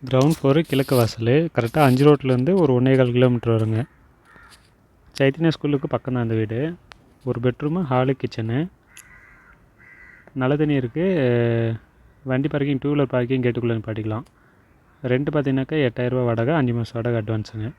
Ground floor கிழக்கு வாசல். கரெக்டாக 5 ரோட்லேருந்து ஒரு 1.25 கிலோமீட்டர் வருங்க. சைத்தன்யா ஸ்கூலுக்கு பக்கம் தான் அந்த வீடு. ஒரு பெட்ரூமு, ஹாலு, கிச்சனு. நல்ல தண்ணி இருக்குது. வண்டி பார்க்கிங், டூ வீலர் பார்க்கிங் கேட்டுக்குள்ளே நிப்பாட்டிக்கலாம். ரெண்ட்டு பார்த்தீங்கன்னாக்கா 8000 ரூபா வாடகை, 5 மாதம் வாடகை அட்வான்ஸுங்க.